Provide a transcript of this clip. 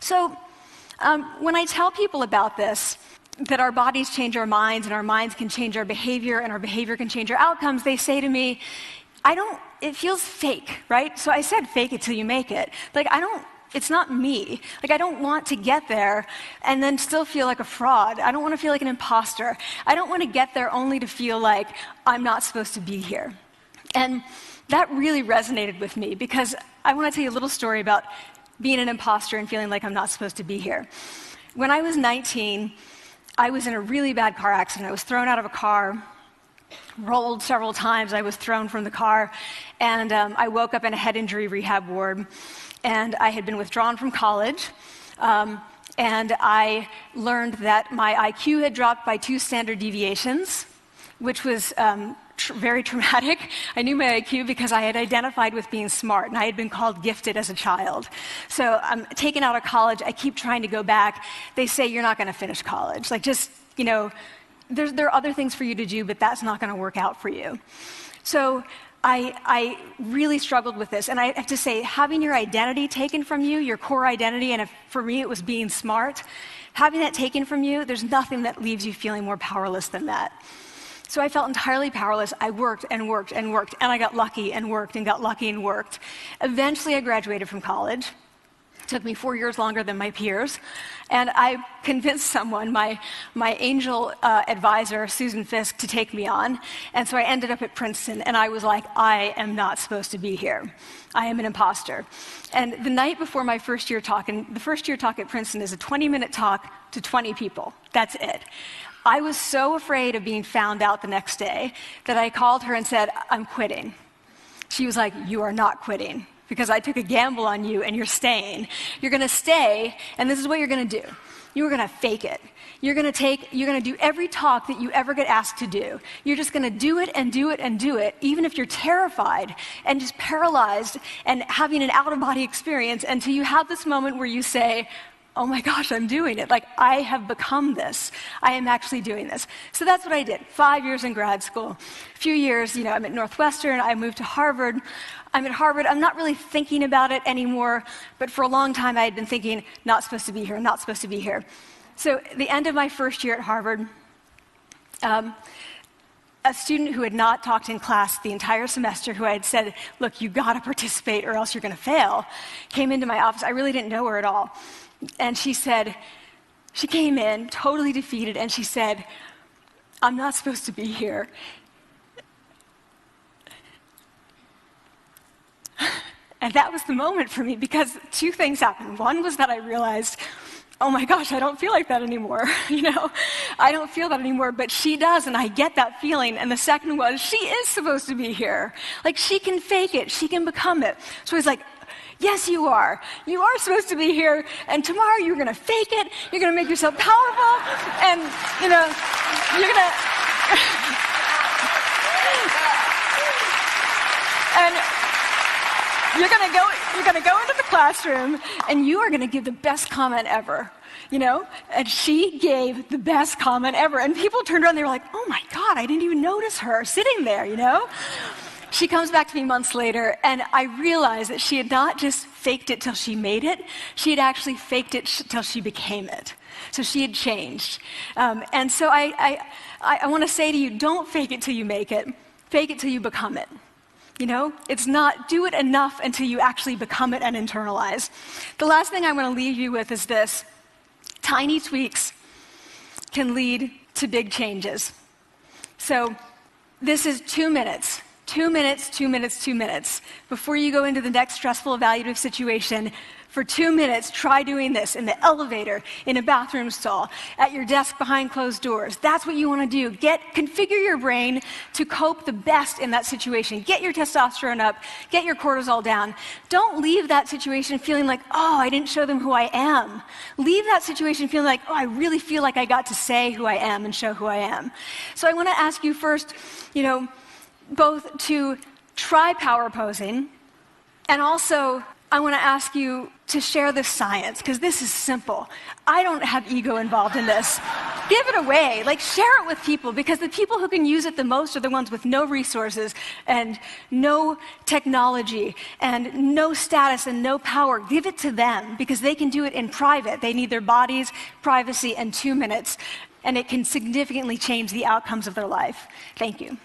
So when I tell people about this, that our bodies change our minds and our minds can change our behavior and our behavior can change our outcomes, they say to me, it feels fake, right? So I said fake it till you make it. Like, it's not me. Like, I don't want to get there and then still feel like a fraud. I don't want to feel like an imposter. I don't want to get there only to feel like I'm not supposed to be here. And that really resonated with me because I want to tell you a little story about being an imposter and feeling like I'm not supposed to be here. When I was 19, I was in a really bad car accident. I was thrown out of a car, rolled several times. I was thrown from the car, and I woke up in a head injury rehab ward. And I had been withdrawn from college, and I learned that my IQ had dropped by 2 standard deviations, which was very traumatic. I knew my IQ because I had identified with being smart, and I had been called gifted as a child. So I'm taken out of college. I keep trying to go back. They say, you're not going to finish college. Like, just, there are other things for you to do, but that's not going to work out for you. So I really struggled with this. And I have to say, having your identity taken from you, your core identity, and for me it was being smart, having that taken from you, there's nothing that leaves you feeling more powerless than that. So I felt entirely powerless. I worked and worked and worked, and I got lucky and worked and got lucky and worked. Eventually I graduated from college. It took me 4 years longer than my peers. And I convinced someone, my angel advisor, Susan Fisk, to take me on. And so I ended up at Princeton, and I was like, I am not supposed to be here. I am an imposter. And the night before my first year talk, and the first year talk at Princeton is a 20-minute talk to 20 people. That's it. I was so afraid of being found out the next day that I called her and said, I'm quitting. She was like, you are not quitting, because I took a gamble on you and you're staying. You're going to stay, and this is what you're going to do. You're going to fake it. You're going to do every talk that you ever get asked to do. You're just going to do it and do it and do it, even if you're terrified and just paralyzed and having an out-of-body experience until you have this moment where you say, oh my gosh, I'm doing it. Like, I have become this. I am actually doing this. So that's what I did. 5 years in grad school. A few years, I'm at Northwestern. I moved to Harvard. I'm at Harvard. I'm not really thinking about it anymore, but for a long time I had been thinking, not supposed to be here, not supposed to be here. So at the end of my first year at Harvard, a student who had not talked in class the entire semester, who I had said, look, you got to participate or else you're going to fail, came into my office. I really didn't know her at all. And she came in totally defeated, and she said, I'm not supposed to be here. And that was the moment for me, because 2 things happened. One was that I realized, oh my gosh, I don't feel like that anymore. I don't feel that anymore, but she does, and I get that feeling. And the second was, she is supposed to be here. Like, she can fake it, she can become it. So I was like, yes, you are. You are supposed to be here, and tomorrow you're going to fake it, you're going to make yourself powerful, and, you're going to... and you're going to go into the classroom, and you are going to give the best comment ever. And she gave the best comment ever. And people turned around, they were like, oh my God, I didn't even notice her sitting there, She comes back to me months later, and I realized that she had not just faked it till she made it, she had actually faked it till she became it. So she had changed. And so I want to say to you, don't fake it till you make it. Fake it till you become it. It's not do it enough until you actually become it and internalize. The last thing I want to leave you with is this. Tiny tweaks can lead to big changes. So this is 2 minutes. 2 minutes, 2 minutes, 2 minutes. Before you go into the next stressful, evaluative situation, for 2 minutes, try doing this in the elevator, in a bathroom stall, at your desk behind closed doors. That's what you want to do. Configure your brain to cope the best in that situation. Get your testosterone up, get your cortisol down. Don't leave that situation feeling like, oh, I didn't show them who I am. Leave that situation feeling like, oh, I really feel like I got to say who I am and show who I am. So I want to ask you first, both to try power posing, and also I want to ask you to share this science, because this is simple. I don't have ego involved in this. Give it away. Like, share it with people, because the people who can use it the most are the ones with no resources and no technology and no status and no power. Give it to them, because they can do it in private. They need their bodies, privacy, and 2 minutes, and it can significantly change the outcomes of their life. Thank you.